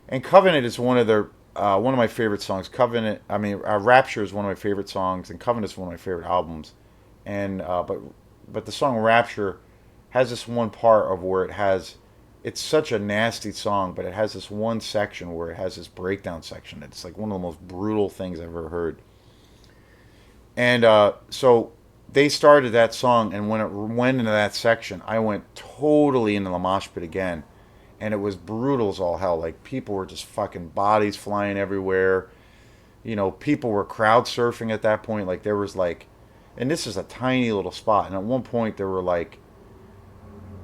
and Covenant is one of my favorite songs. Rapture is one of my favorite songs, and Covenant is one of my favorite albums. And but the song Rapture has this one part of where it's such a nasty song, but it has this one section where it has this breakdown section. It's like one of the most brutal things I've ever heard. And so they started that song, and when it went into that section, I went totally into the mosh pit again, and it was brutal as all hell. Like people were just fucking bodies flying everywhere. People were crowd surfing at that point. Like there was like, and this is a tiny little spot, and at one point there were like,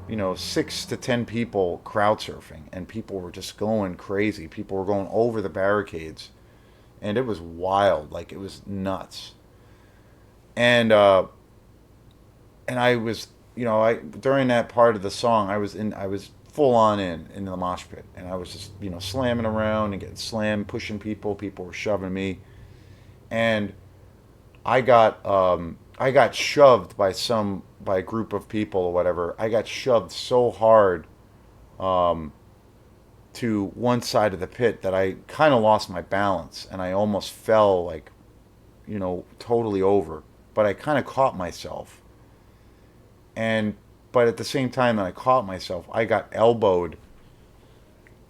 6 to 10 people crowd surfing, and people were just going crazy. People were going over the barricades, and it was wild. Like it was nuts. And I was, I during that part of the song, I was full on in the mosh pit, and I was just, slamming around and getting slammed, pushing people. People were shoving me, and I got shoved by a group of people or whatever. I got shoved so hard to one side of the pit that I kind of lost my balance, and I almost fell, like, totally over. But I kind of caught myself, and but at the same time that I caught myself, I got elbowed.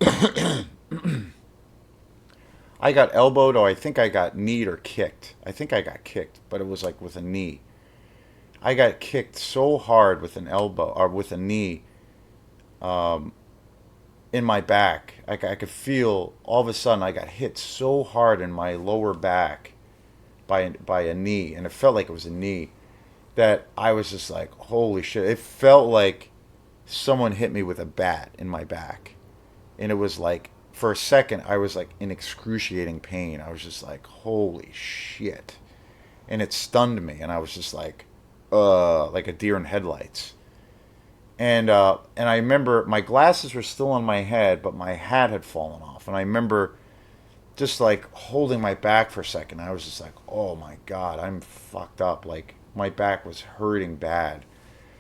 I got elbowed, or I think I got kneed or kicked. I think I got kicked, but it was like with a knee. I got kicked so hard with an elbow or with a knee, um, in my back. I could feel all of a sudden I got hit so hard in my lower back by a knee, and it felt like it was a knee, that I was just like, holy shit. It felt like someone hit me with a bat in my back. And it was like, for a second, I was like in excruciating pain. I was just like, holy shit. And it stunned me, and I was just like a deer in headlights. And I remember my glasses were still on my head, but my hat had fallen off. And I remember just like holding my back for a second. I was just like, oh my God, I'm fucked up. Like my back was hurting bad.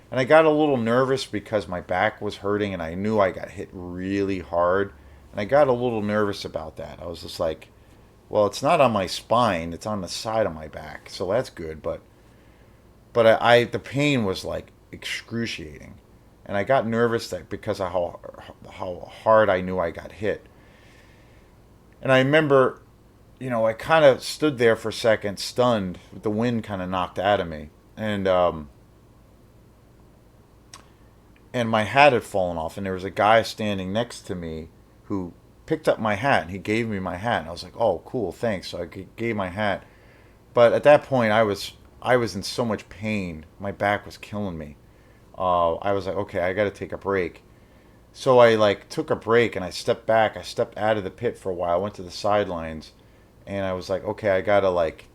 And I got a little nervous because my back was hurting, and I knew I got hit really hard. And I got a little nervous about that. I was just like, well, it's not on my spine, it's on the side of my back. So that's good, but the pain was like excruciating. And I got nervous that because of how hard I knew I got hit. And I remember, I kind of stood there for a second, stunned, with the wind kind of knocked out of me. and and my hat had fallen off, and there was a guy standing next to me who picked up my hat, and he gave me my hat, and I was like, "Oh, cool, thanks." So I gave my hat, but at that point, I was in so much pain. My back was killing me. I was like, okay, I got to take a break. So I like took a break and I stepped back. I stepped out of the pit for a while. I went to the sidelines, and I was like, okay, I gotta like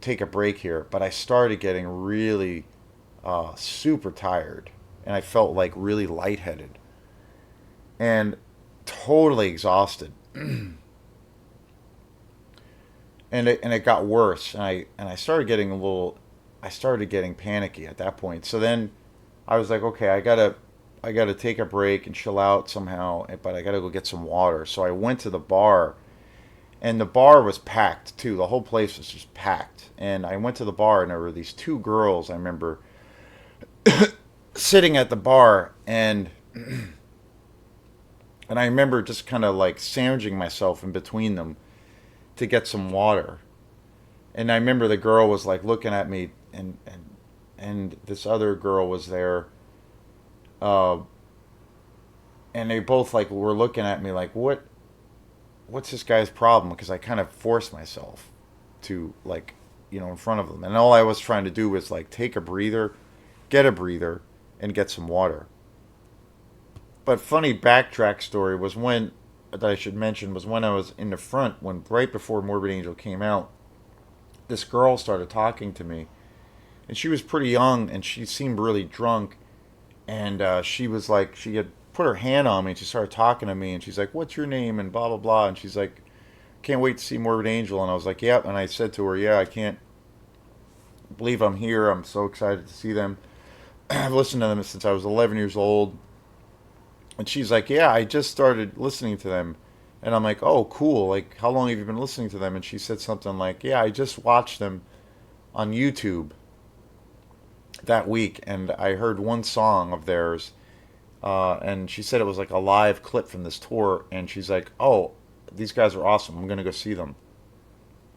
take a break here. But I started getting really super tired, and I felt like really lightheaded and totally exhausted. And it got worse, and I started getting a little, I started getting panicky at that point. So then I was like, okay, I gotta take a break and chill out somehow, but I gotta go get some water. So I went to the bar, and the bar was packed too. The whole place was just packed. And I went to the bar, and there were these two girls I remember sitting at the bar, and I remember just kind of like sandwiching myself in between them to get some water. And I remember the girl was like looking at me, and this other girl was there, uh, and they both like were looking at me like, what's this guy's problem? Because I kind of forced myself to like, in front of them, and all I was trying to do was like take a breather, get a breather, and get some water. But funny backtrack story was when that I should mention was when I was in the front, when right before Morbid Angel came out, this girl started talking to me, and she was pretty young, and she seemed really drunk, and she was like, she had put her hand on me, and she started talking to me, and she's like, "What's your name?" and blah blah blah, and she's like, "Can't wait to see Morbid Angel," and I was like, "Yep," and I said to her, "Yeah, I can't believe I'm here. I'm so excited to see them. I've listened to them since I was 11 years old." And she's like, "Yeah, I just started listening to them." And I'm like, "Oh, cool. Like, how long have you been listening to them?" And she said something like, "Yeah, I just watched them on YouTube that week, and I heard one song of theirs." And she said it was like a live clip from this tour. And she's like, "Oh, these guys are awesome. I'm going to go see them."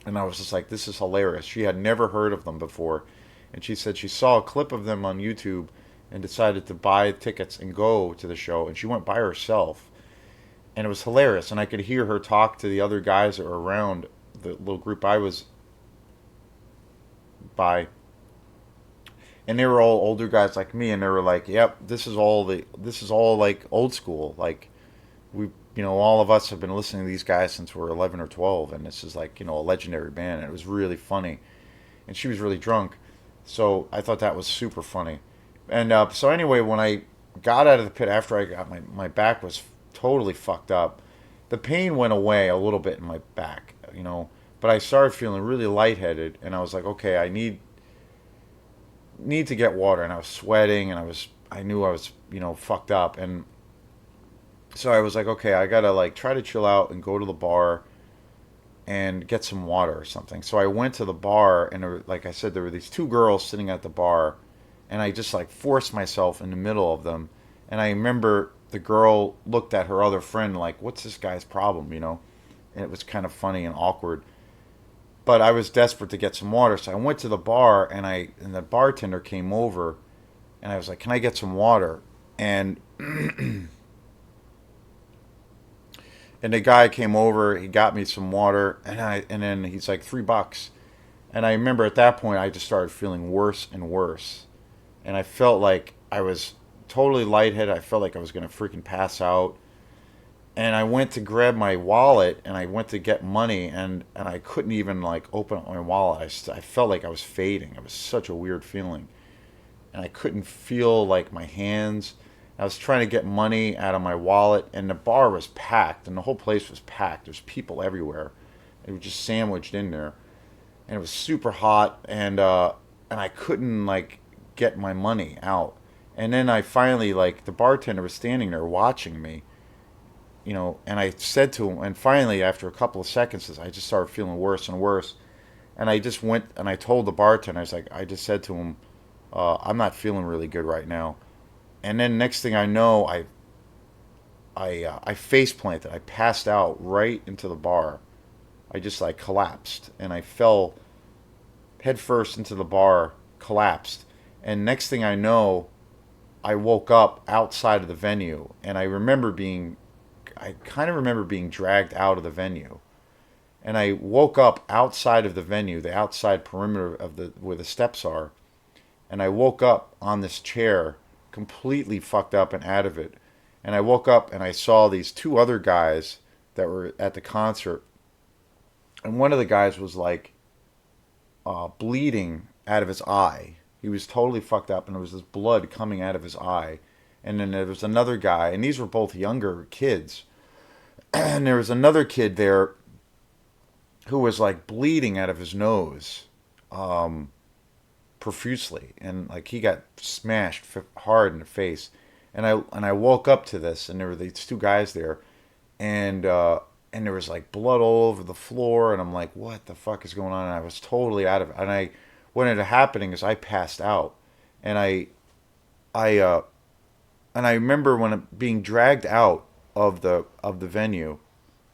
And I was just like, this is hilarious. She had never heard of them before. And she said she saw a clip of them on YouTube and decided to buy tickets and go to the show. And she went by herself. And it was hilarious. And I could hear her talk to the other guys that were around the little group I was by. And they were all older guys like me. And they were like, "Yep, this is all like old school. Like, all of us have been listening to these guys since we were 11 or 12. And this is like, a legendary band." And it was really funny. And she was really drunk. So I thought that was super funny. And so anyway, when I got out of the pit after I got my back was totally fucked up. The pain went away a little bit in my back, but I started feeling really lightheaded, and I was like, okay, I need to get water, and I was sweating, and I knew I was fucked up, and so I was like, okay, I gotta like try to chill out and go to the bar and get some water or something. So I went to the bar, and like I said, there were these two girls sitting at the bar, and I just like forced myself in the middle of them. And I remember the girl looked at her other friend like, "What's this guy's problem?" And it was kind of funny and awkward. But I was desperate to get some water, so I went to the bar, and the bartender came over, and I was like, "Can I get some water?" And and the guy came over, he got me some water, and then he's like, $3. And I remember at that point I just started feeling worse and worse. And I felt like I was totally lightheaded. I felt like I was gonna freaking pass out. And I went to grab my wallet, and I went to get money, and I couldn't even like open up my wallet. I felt like I was fading. It was such a weird feeling. And I couldn't feel like my hands. I was trying to get money out of my wallet, and the bar was packed, and the whole place was packed. There's people everywhere. It was just sandwiched in there, and it was super hot, and I couldn't like get my money out. And then I finally like the bartender was standing there watching me, and I said to him, and finally after a couple of seconds, I just started feeling worse and worse, and I just went and I told the bartender, I just said to him, "I'm not feeling really good right now." And then next thing I know, I face planted. I passed out right into the bar. I just like collapsed, and I fell head first into the bar, collapsed. And next thing I know, I woke up outside of the venue, and I kind of remember being dragged out of the venue. And I woke up outside of the venue, the outside perimeter of the where the steps are, and I woke up on this chair, completely fucked up and out of it. And I woke up and I saw these two other guys that were at the concert, and one of the guys was like bleeding out of his eye. He was totally fucked up, and there was this blood coming out of his eye. And then there was another guy, and these were both younger kids. And there was another kid there who was like bleeding out of his nose, profusely, and like he got smashed hard in the face. And I woke up to this, and there were these two guys there, and there was like blood all over the floor, and I'm like, what the fuck is going on? And I was totally out of it. And I what ended up happening is I passed out, and I and I remember when being dragged out of the venue,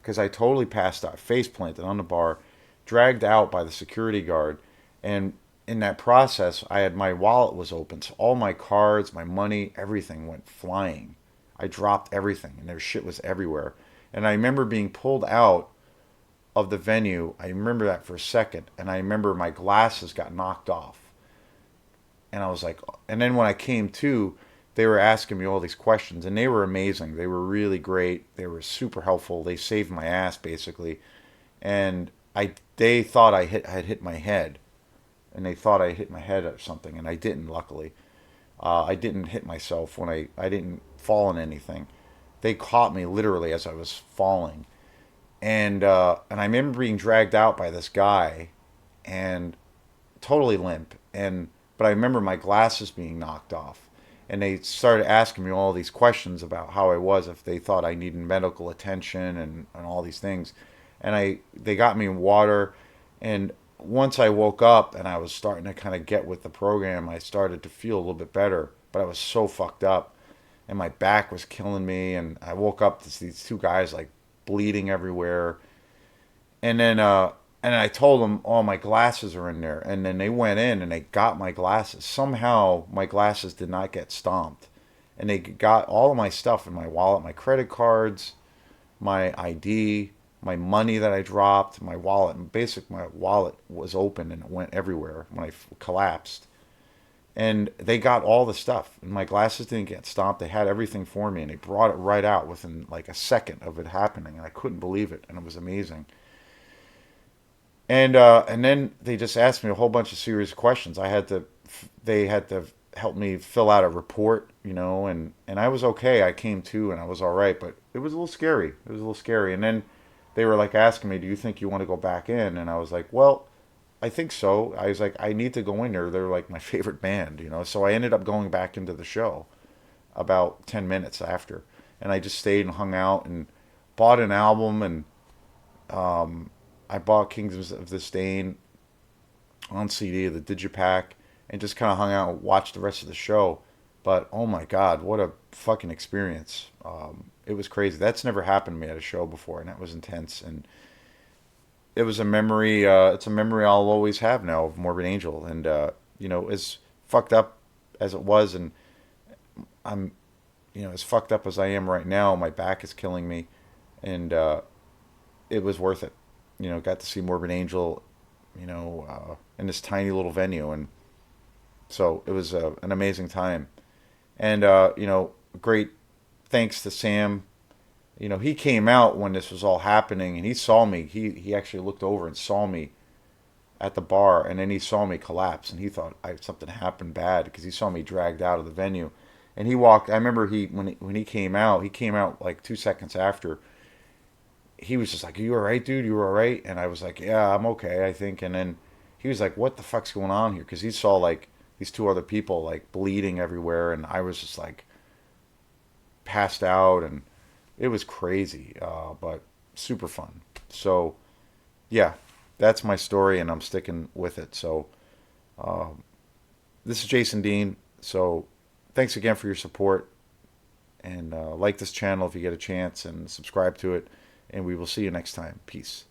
because I totally passed out, face planted on the bar, dragged out by the security guard, and in that process, I had my wallet was open, so all my cards, my money, everything went flying. I dropped everything, and their shit was everywhere. And I remember being pulled out of the venue. I remember that for a second, and I remember my glasses got knocked off. And I was like, and then when I came to, they were asking me all these questions, and they were amazing. They were really great. They were super helpful. They saved my ass basically, and they thought I had hit my head, and they thought I hit my head or something, and I didn't. Luckily, I didn't hit myself when I didn't fall in anything. They caught me literally as I was falling, and I remember being dragged out by this guy, and totally limp, and but I remember my glasses being knocked off, and they started asking me all these questions about how I was, if they thought I needed medical attention and all these things, and they got me water, and once I woke up and I was starting to kind of get with the program, I started to feel a little bit better, but I was so fucked up, and my back was killing me, and I woke up to these two guys like bleeding everywhere, and then I told them, "Oh, my glasses are in there." And then they went in and they got my glasses. Somehow my glasses did not get stomped, and they got all of my stuff in my wallet, my credit cards, my ID, my money that I dropped, my wallet. And basically, my wallet was open and it went everywhere when I collapsed. And they got all the stuff, and my glasses didn't get stomped. They had everything for me, and they brought it right out within like a second of it happening, and I couldn't believe it, and it was amazing. And then they just asked me a whole bunch of serious questions. They had to help me fill out a report, and I was okay. I came to and I was all right, but it was a little scary. It was a little scary. And then they were like asking me, "Do you think you want to go back in?" And I was like, "Well, I think so." I was like, "I need to go in there. They're like my favorite band." So I ended up going back into the show about 10 minutes after, and I just stayed and hung out and bought an album, and I bought Kings of Disdain on CD, the Digipack, and just kind of hung out and watched the rest of the show. But oh my God, what a fucking experience! It was crazy. That's never happened to me at a show before, and that was intense. And it was a memory. It's a memory I'll always have now of Morbid Angel, and as fucked up as it was, and I'm, as fucked up as I am right now, my back is killing me, and it was worth it. Got to see Morbid Angel, in this tiny little venue, and so it was an amazing time. And great thanks to Sam. He came out when this was all happening, and he saw me. He actually looked over and saw me at the bar, and then he saw me collapse, and he thought something happened bad because he saw me dragged out of the venue. And he walked. I remember when he came out. He came out like 2 seconds after. He was just like, "Are you all right, dude? You were all right?" And I was like, "Yeah, I'm okay, I think." And then he was like, "What the fuck's going on here?" Because he saw like these two other people like bleeding everywhere, and I was just like passed out, and it was crazy, but super fun. So yeah, that's my story, and I'm sticking with it. So this is Jason Dean. So thanks again for your support, and like this channel if you get a chance, and subscribe to it. And we will see you next time. Peace.